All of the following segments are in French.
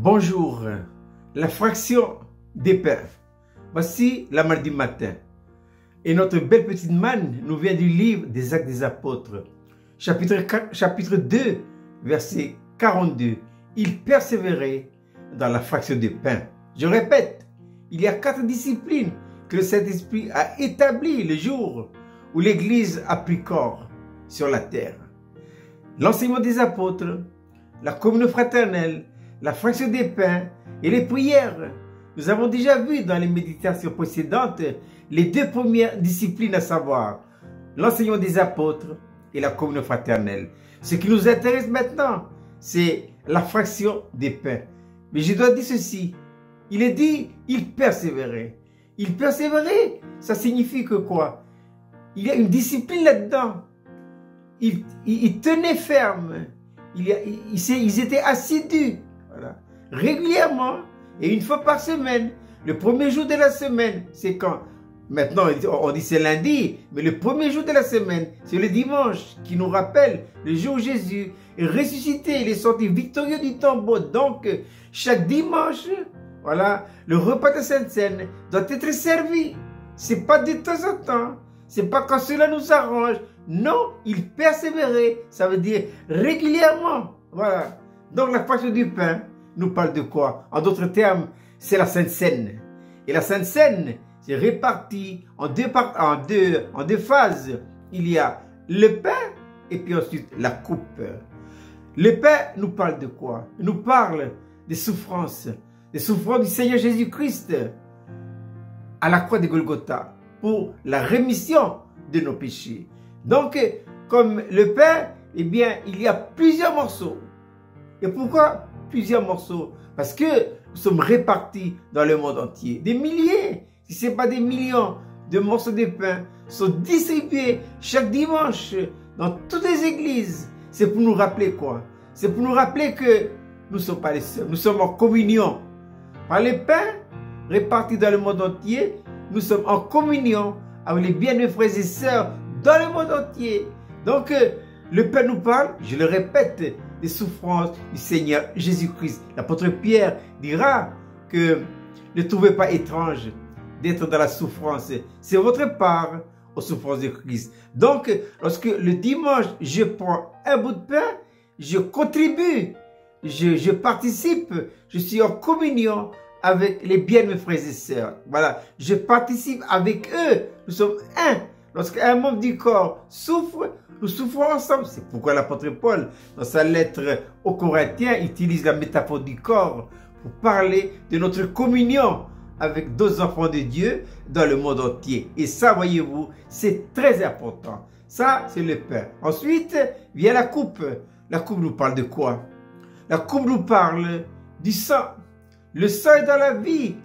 Bonjour, la fraction des pains. Voici la mardi matin. Et notre belle petite manne nous vient du livre des Actes des Apôtres. Chapitre 2, verset 42. Il persévérait dans la fraction des pains. Je répète, il y a 4 disciplines que le Saint-Esprit a établies le jour où l'Église a pris corps sur la terre. L'enseignement des apôtres, la communion fraternelle, la fraction des pains et les prières. Nous avons déjà vu dans les méditations précédentes les 2 premières disciplines, à savoir l'enseignement des apôtres et la communion fraternelle. Ce qui nous intéresse maintenant, c'est la fraction des pains. Mais je dois dire ceci, il est dit, il persévérait. Il persévérait, ça signifie que quoi? Il y a une discipline là-dedans. Il tenait ferme. Ils étaient assidus. Voilà. Régulièrement et une fois par semaine. Le premier jour de la semaine, c'est quand? Maintenant, on dit c'est lundi, mais le premier jour de la semaine, c'est le dimanche qui nous rappelle le jour où Jésus est ressuscité, il est sorti victorieux du tombeau. Donc, chaque dimanche, voilà, le repas de Sainte Seine doit être servi. C'est pas de temps en temps, c'est pas quand cela nous arrange. Non, il persévérait, ça veut dire régulièrement. Voilà. Donc la fraction du pain nous parle de quoi? En d'autres termes, c'est la Sainte Seine. Et la Sainte Seine, c'est réparti en deux phases. Il y a le pain et puis ensuite la coupe. Le pain nous parle de quoi? Il nous parle des souffrances du Seigneur Jésus-Christ à la croix de Golgotha pour la rémission de nos péchés. Donc, comme le pain, eh bien, il y a plusieurs morceaux. Et pourquoi plusieurs morceaux? Parce que nous sommes répartis dans le monde entier. Des milliers, si ce n'est pas des millions de morceaux de pain sont distribués chaque dimanche dans toutes les églises. C'est pour nous rappeler quoi? C'est pour nous rappeler que nous ne sommes pas les seuls. Nous sommes en communion. Par les pains répartis dans le monde entier, nous sommes en communion avec les bien-aimés frères et sœurs dans le monde entier. Donc, le pain nous parle, je le répète, des souffrances du Seigneur Jésus-Christ. L'apôtre Pierre dira que ne trouvez pas étrange d'être dans la souffrance. C'est votre part aux souffrances de Christ. Donc, lorsque le dimanche, je prends un bout de pain, je contribue, je participe, je suis en communion avec les bien-aimés frères et sœurs. Voilà, je participe avec eux. Nous sommes un. Lorsqu'un membre du corps souffre, nous souffrons ensemble. C'est pourquoi l'apôtre Paul, dans sa lettre aux Corinthiens, utilise la métaphore du corps pour parler de notre communion avec d'autres enfants de Dieu dans le monde entier. Et ça, voyez-vous, c'est très important. Ça, c'est le pain. Ensuite, vient la coupe. La coupe nous parle de quoi? La coupe nous parle du sang. Le sang est dans la vie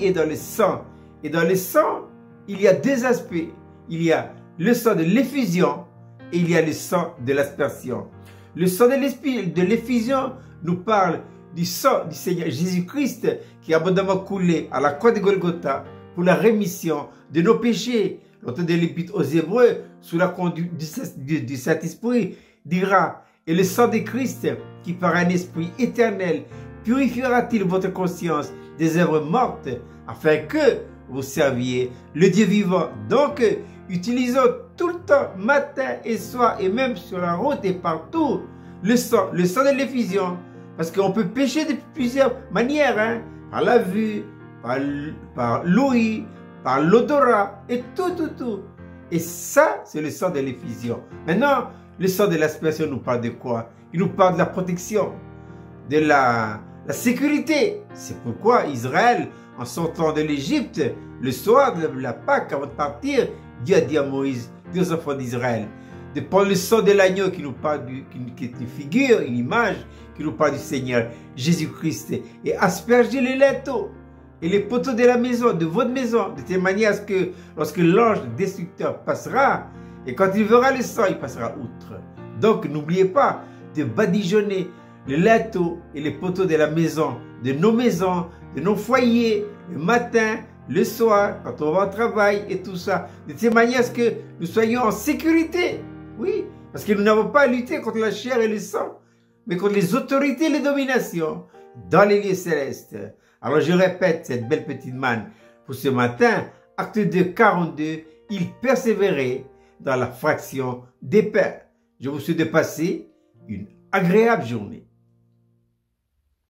est dans le sang. Et dans le sang, il y a 2 aspects. Il y a le sang de l'effusion et il y a le sang de l'aspersion. Le sang de l'effusion nous parle du sang du Seigneur Jésus-Christ qui a abondamment coulé à la croix de Golgotha pour la rémission de nos péchés. L'auteur de l'Épître aux Hébreux, sous la conduite du Saint-Esprit, dira: et le sang de Christ qui par un esprit éternel purifiera-t-il votre conscience des œuvres mortes afin que vous serviez le Dieu vivant. Donc, utilisons tout le temps, matin et soir, et même sur la route et partout, le sang de l'effusion. Parce qu'on peut pécher de plusieurs manières, hein, par la vue, par l'ouïe, par l'odorat, et tout. Et ça, c'est le sang de l'effusion. Maintenant, le sang de l'aspersion nous parle de quoi? Il nous parle de la protection, de la sécurité. C'est pourquoi Israël, en sortant de l'Égypte, le soir de la Pâque, avant de partir, Dieu a dit à Moïse, dit aux enfants d'Israël, de prendre le sang de l'agneau qui nous parle, qui est une figure, une image, qui nous parle du Seigneur Jésus-Christ, et asperger les linteaux et les poteaux de la maison, de votre maison, de telle manière à ce que lorsque l'ange destructeur passera, et quand il verra le sang, il passera outre. Donc n'oubliez pas de badigeonner les linteaux et les poteaux de la maison, de nos foyers, le matin, le soir, quand on va au travail et tout ça, de telle manière à ce que nous soyons en sécurité. Oui, parce que nous n'avons pas à lutter contre la chair et le sang, mais contre les autorités et les dominations dans les lieux célestes. Alors je répète cette belle petite manne pour ce matin. Acte 2, 42, il persévérait dans la fraction des pains. Je vous souhaite de passer une agréable journée.